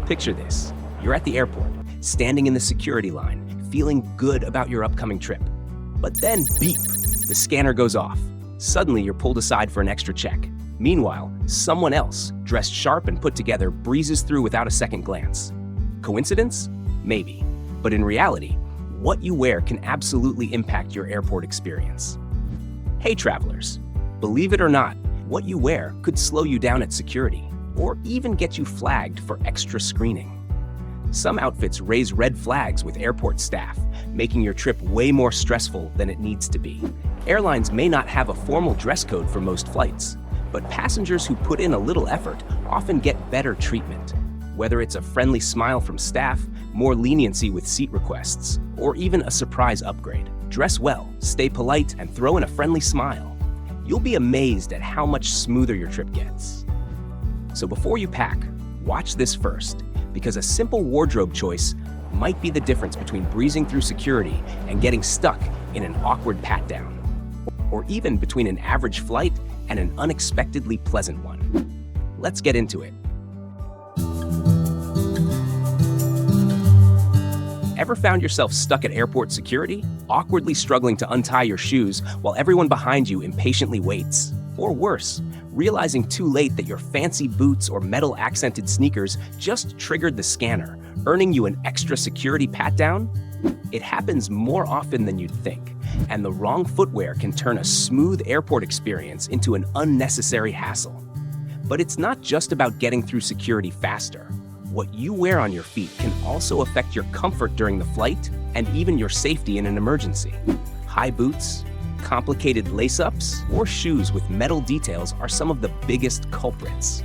Picture this. You're at the airport, standing in the security line, feeling good about your upcoming trip. But then, beep, the scanner goes off. Suddenly, you're pulled aside for an extra check. Meanwhile, someone else, dressed sharp and put together, breezes through without a second glance. Coincidence? Maybe. But in reality, what you wear can absolutely impact your airport experience. Hey travelers, believe it or not, what you wear could slow you down at security, or even get you flagged for extra screening. Some outfits raise red flags with airport staff, making your trip way more stressful than it needs to be. Airlines may not have a formal dress code for most flights, but passengers who put in a little effort often get better treatment. Whether it's a friendly smile from staff, more leniency with seat requests, or even a surprise upgrade. Dress well, stay polite, and throw in a friendly smile. You'll be amazed at how much smoother your trip gets. So before you pack, watch this first, because a simple wardrobe choice might be the difference between breezing through security and getting stuck in an awkward pat-down, or even between an average flight and an unexpectedly pleasant one. Let's get into it. Ever found yourself stuck at airport security, awkwardly struggling to untie your shoes while everyone behind you impatiently waits? Or worse, realizing too late that your fancy boots or metal-accented sneakers just triggered the scanner, earning you an extra security pat-down? It happens more often than you'd think, and the wrong footwear can turn a smooth airport experience into an unnecessary hassle. But it's not just about getting through security faster. What you wear on your feet can also affect your comfort during the flight and even your safety in an emergency. High boots, complicated lace-ups, or shoes with metal details are some of the biggest culprits.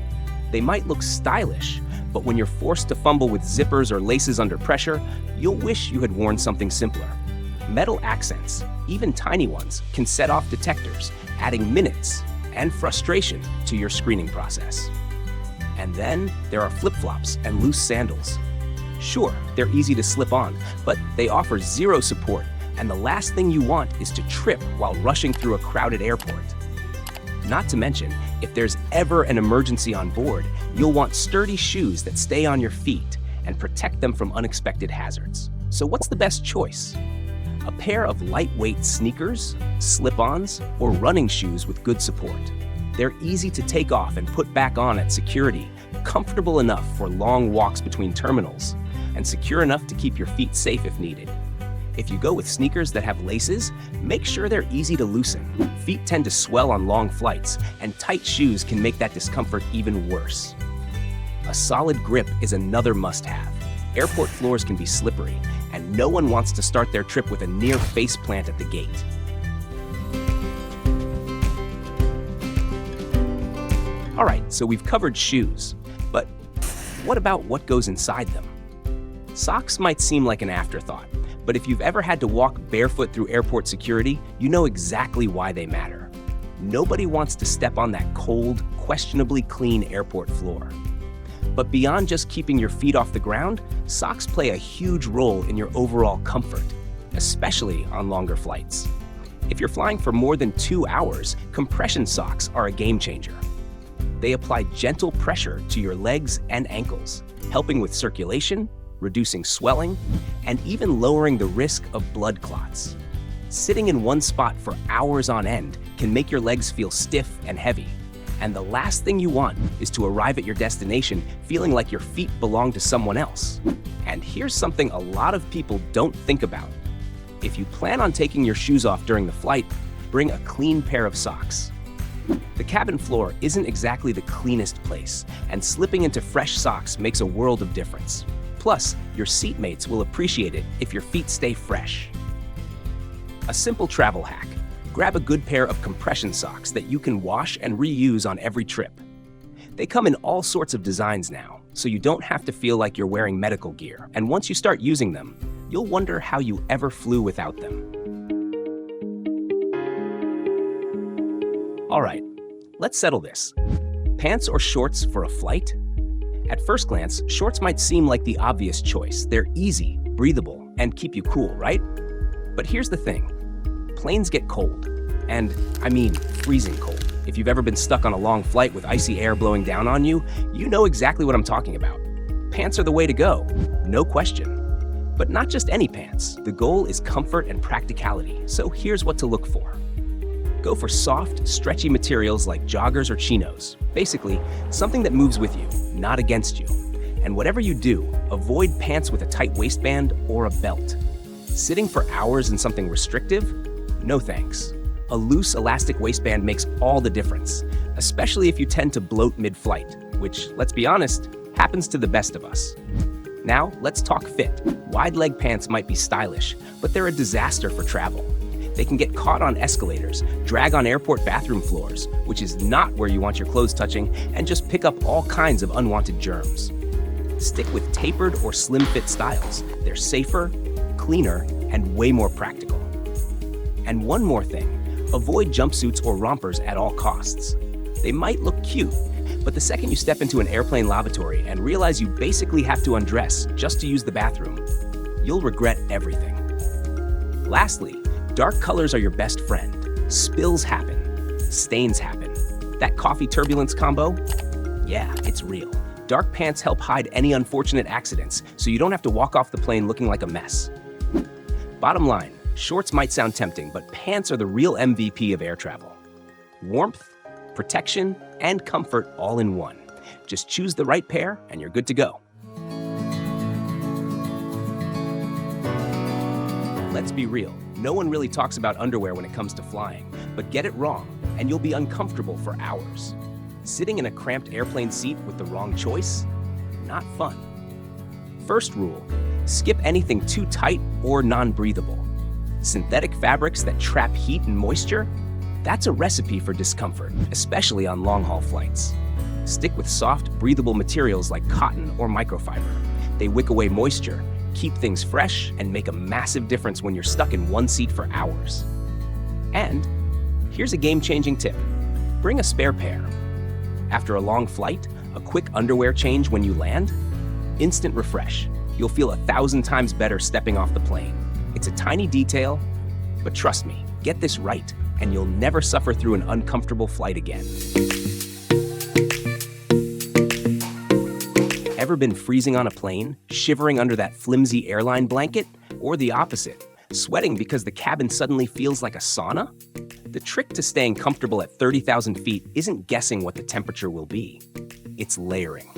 They might look stylish, but when you're forced to fumble with zippers or laces under pressure, you'll wish you had worn something simpler. Metal accents, even tiny ones, can set off detectors, adding minutes and frustration to your screening process. And then there are flip-flops and loose sandals. Sure, they're easy to slip on, but they offer zero support, and the last thing you want is to trip while rushing through a crowded airport. Not to mention, if there's ever an emergency on board, you'll want sturdy shoes that stay on your feet and protect them from unexpected hazards. So what's the best choice? A pair of lightweight sneakers, slip-ons, or running shoes with good support. They're easy to take off and put back on at security, comfortable enough for long walks between terminals, and secure enough to keep your feet safe if needed. If you go with sneakers that have laces, make sure they're easy to loosen. Feet tend to swell on long flights, and tight shoes can make that discomfort even worse. A solid grip is another must-have. Airport floors can be slippery, and no one wants to start their trip with a near faceplant at the gate. All right, so we've covered shoes, but what about what goes inside them? Socks might seem like an afterthought, but if you've ever had to walk barefoot through airport security, you know exactly why they matter. Nobody wants to step on that cold, questionably clean airport floor. But beyond just keeping your feet off the ground, socks play a huge role in your overall comfort, especially on longer flights. If you're flying for more than 2 hours, compression socks are a game changer. They apply gentle pressure to your legs and ankles, helping with circulation, reducing swelling, and even lowering the risk of blood clots. Sitting in one spot for hours on end can make your legs feel stiff and heavy, and the last thing you want is to arrive at your destination feeling like your feet belong to someone else. And here's something a lot of people don't think about. If you plan on taking your shoes off during the flight, bring a clean pair of socks. The cabin floor isn't exactly the cleanest place, and slipping into fresh socks makes a world of difference. Plus, your seatmates will appreciate it if your feet stay fresh. A simple travel hack: grab a good pair of compression socks that you can wash and reuse on every trip. They come in all sorts of designs now, so you don't have to feel like you're wearing medical gear, and once you start using them, you'll wonder how you ever flew without them. All right, let's settle this. Pants or shorts for a flight? At first glance, shorts might seem like the obvious choice. They're easy, breathable, and keep you cool, right? But here's the thing. Planes get cold, and I mean freezing cold. If you've ever been stuck on a long flight with icy air blowing down on you, you know exactly what I'm talking about. pants are the way to go, no question. But not just any pants. The goal is comfort and practicality, so here's what to look for. Go for soft, stretchy materials like joggers or chinos. Basically, something that moves with you, not against you. And whatever you do, avoid pants with a tight waistband or a belt. Sitting for hours in something restrictive? No thanks. A loose, elastic waistband makes all the difference, especially if you tend to bloat mid-flight, which, let's be honest, happens to the best of us. Now, let's talk fit. Wide leg pants might be stylish, but they're a disaster for travel. They can get caught on escalators, drag on airport bathroom floors, which is not where you want your clothes touching, and just pick up all kinds of unwanted germs. Stick with tapered or slim fit styles. They're safer, cleaner, and way more practical. And one more thing, avoid jumpsuits or rompers at all costs. They might look cute, but the second you step into an airplane lavatory and realize you basically have to undress just to use the bathroom, you'll regret everything. Lastly, dark colors are your best friend. Spills happen. Stains happen. That coffee turbulence combo? Yeah, it's real. Dark pants help hide any unfortunate accidents, so you don't have to walk off the plane looking like a mess. Bottom line, shorts might sound tempting, but pants are the real MVP of air travel. Warmth, protection, and comfort all in one. Just choose the right pair and you're good to go. Let's be real, no one really talks about underwear when it comes to flying, but get it wrong and you'll be uncomfortable for hours. Sitting in a cramped airplane seat with the wrong choice? Not fun. First rule, skip anything too tight or non-breathable. Synthetic fabrics that trap heat and moisture? That's a recipe for discomfort, especially on long-haul flights. Stick with soft, breathable materials like cotton or microfiber. They wick away moisture, keep things fresh, and make a massive difference when you're stuck in one seat for hours. And here's a game-changing tip. Bring a spare pair. After a long flight, a quick underwear change when you land? Instant refresh. You'll feel 1,000 times better stepping off the plane. It's a tiny detail, but trust me, get this right, and you'll never suffer through an uncomfortable flight again. Ever been freezing on a plane, shivering under that flimsy airline blanket? Or the opposite, sweating because the cabin suddenly feels like a sauna? The trick to staying comfortable at 30,000 feet isn't guessing what the temperature will be. It's layering.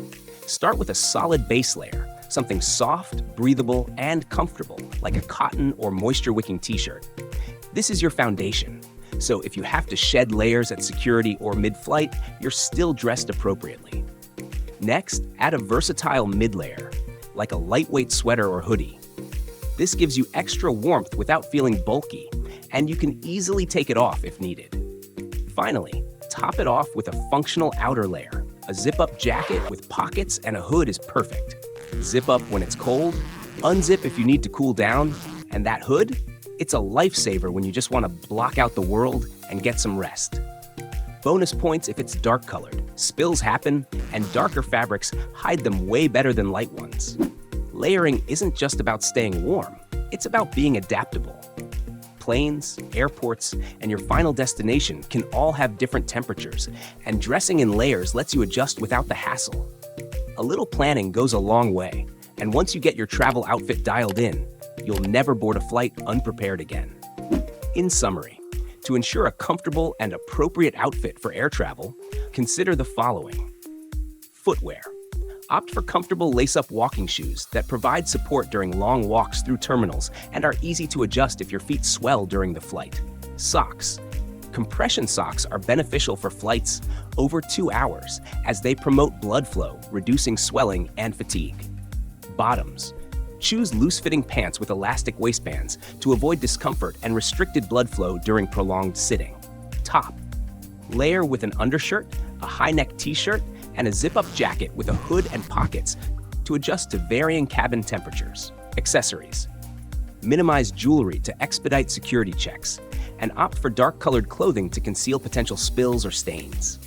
Start with a solid base layer, something soft, breathable, and comfortable, like a cotton or moisture-wicking t-shirt. This is your foundation. So if you have to shed layers at security or mid-flight, you're still dressed appropriately. Next, add a versatile mid-layer, like a lightweight sweater or hoodie. This gives you extra warmth without feeling bulky, and you can easily take it off if needed. Finally, top it off with a functional outer layer. A zip-up jacket with pockets and a hood is perfect. Zip up when it's cold, unzip if you need to cool down, and that hood? It's a lifesaver when you just want to block out the world and get some rest. Bonus points if it's dark colored. Spills happen, and darker fabrics hide them way better than light ones. Layering isn't just about staying warm, it's about being adaptable. Planes, airports, and your final destination can all have different temperatures, and dressing in layers lets you adjust without the hassle. A little planning goes a long way, and once you get your travel outfit dialed in, you'll never board a flight unprepared again. In summary, to ensure a comfortable and appropriate outfit for air travel, consider the following. Footwear. Opt for comfortable lace-up walking shoes that provide support during long walks through terminals and are easy to adjust if your feet swell during the flight. Socks. Compression socks are beneficial for flights over 2 hours as they promote blood flow, reducing swelling and fatigue. Bottoms. Choose loose-fitting pants with elastic waistbands to avoid discomfort and restricted blood flow during prolonged sitting. Top. Layer with an undershirt, a high-neck t-shirt, and a zip-up jacket with a hood and pockets to adjust to varying cabin temperatures. Accessories. Minimize jewelry to expedite security checks, and opt for dark-colored clothing to conceal potential spills or stains.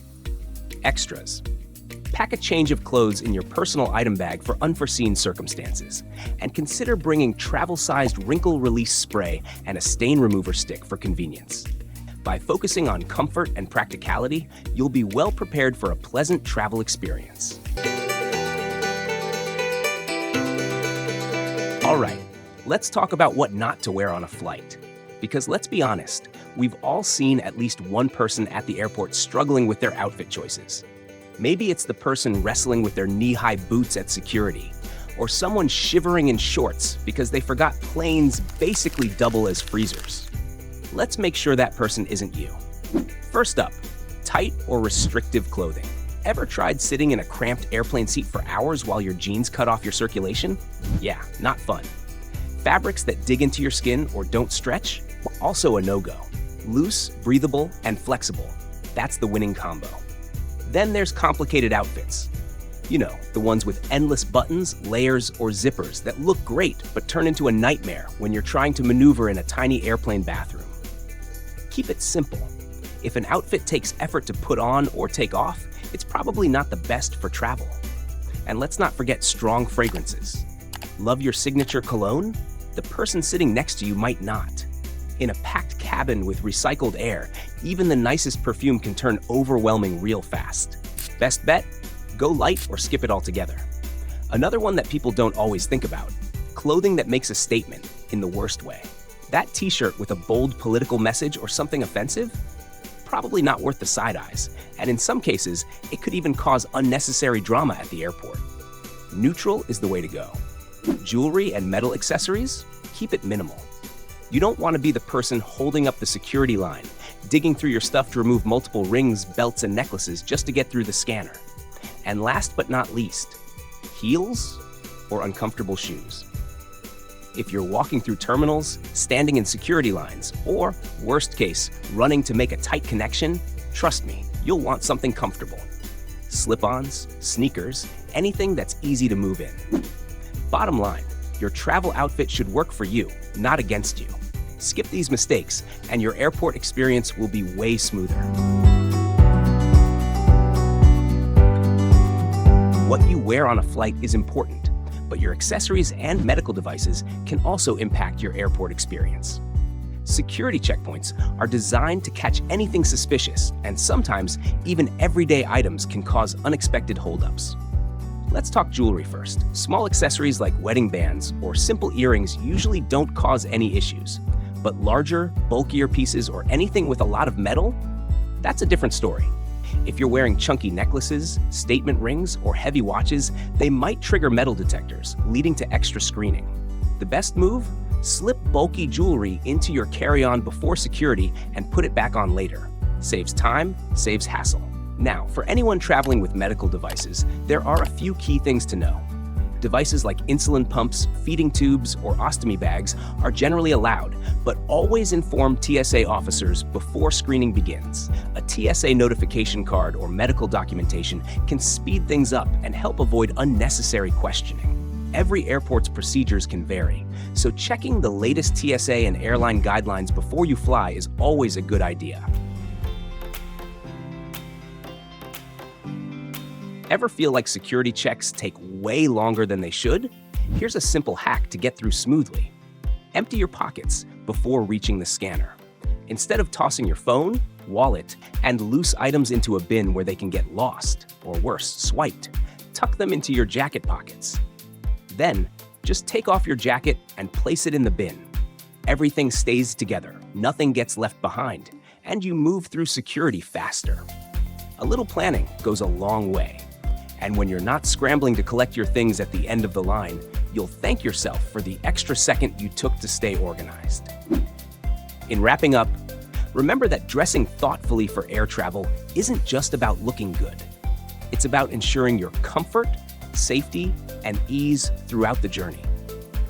Extras. Pack a change of clothes in your personal item bag for unforeseen circumstances, and consider bringing travel-sized wrinkle release spray and a stain remover stick for convenience. By focusing on comfort and practicality, you'll be well prepared for a pleasant travel experience. All right, let's talk about what not to wear on a flight. Because let's be honest, we've all seen at least one person at the airport struggling with their outfit choices. Maybe it's the person wrestling with their knee-high boots at security, or someone shivering in shorts because they forgot planes basically double as freezers. Let's make sure that person isn't you. First up, tight or restrictive clothing. Ever tried sitting in a cramped airplane seat for hours while your jeans cut off your circulation? Yeah, not fun. Fabrics that dig into your skin or don't stretch? Also a no-go. Loose, breathable, and flexible. That's the winning combo. Then there's complicated outfits. You know, the ones with endless buttons, layers, or zippers that look great but turn into a nightmare when you're trying to maneuver in a tiny airplane bathroom. Keep it simple. If an outfit takes effort to put on or take off, it's probably not the best for travel. And let's not forget strong fragrances. Love your signature cologne? The person sitting next to you might not. In a packed cabin with recycled air, even the nicest perfume can turn overwhelming real fast. Best bet? Go light or skip it altogether. Another one that people don't always think about, clothing that makes a statement in the worst way. That t-shirt with a bold political message or something offensive? Probably not worth the side eyes, and in some cases, it could even cause unnecessary drama at the airport. Neutral is the way to go. Jewelry and metal accessories? Keep it minimal. You don't want to be the person holding up the security line, digging through your stuff to remove multiple rings, belts, and necklaces just to get through the scanner. And last but not least, heels or uncomfortable shoes. If you're walking through terminals, standing in security lines, or, worst case, running to make a tight connection, trust me, you'll want something comfortable. Slip-ons, sneakers, anything that's easy to move in. Bottom line, your travel outfit should work for you, not against you. Skip these mistakes, and your airport experience will be way smoother. What you wear on a flight is important, but your accessories and medical devices can also impact your airport experience. Security checkpoints are designed to catch anything suspicious, and sometimes even everyday items can cause unexpected holdups. Let's talk jewelry first. Small accessories like wedding bands or simple earrings usually don't cause any issues, but larger, bulkier pieces or anything with a lot of metal, that's a different story. If you're wearing chunky necklaces, statement rings, or heavy watches, they might trigger metal detectors, leading to extra screening. The best move? Slip bulky jewelry into your carry-on before security and put it back on later. Saves time, saves hassle. Now, for anyone traveling with medical devices, there are a few key things to know. Devices like insulin pumps, feeding tubes, or ostomy bags are generally allowed, but always inform TSA officers before screening begins. A TSA notification card or medical documentation can speed things up and help avoid unnecessary questioning. Every airport's procedures can vary, so checking the latest TSA and airline guidelines before you fly is always a good idea. Ever feel like security checks take way longer than they should? Here's a simple hack to get through smoothly. Empty your pockets before reaching the scanner. Instead of tossing your phone, wallet, and loose items into a bin where they can get lost, or worse, swiped, tuck them into your jacket pockets. Then, just take off your jacket and place it in the bin. Everything stays together, nothing gets left behind, and you move through security faster. A little planning goes a long way. And when you're not scrambling to collect your things at the end of the line, you'll thank yourself for the extra second you took to stay organized. In wrapping up, remember that dressing thoughtfully for air travel isn't just about looking good. It's about ensuring your comfort, safety, and ease throughout the journey.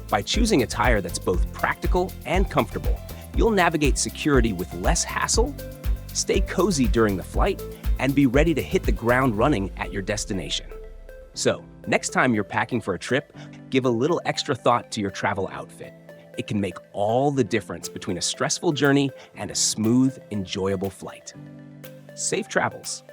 By choosing attire that's both practical and comfortable, you'll navigate security with less hassle, stay cozy during the flight, and be ready to hit the ground running at your destination. So, next time you're packing for a trip, give a little extra thought to your travel outfit. It can make all the difference between a stressful journey and a smooth, enjoyable flight. Safe travels.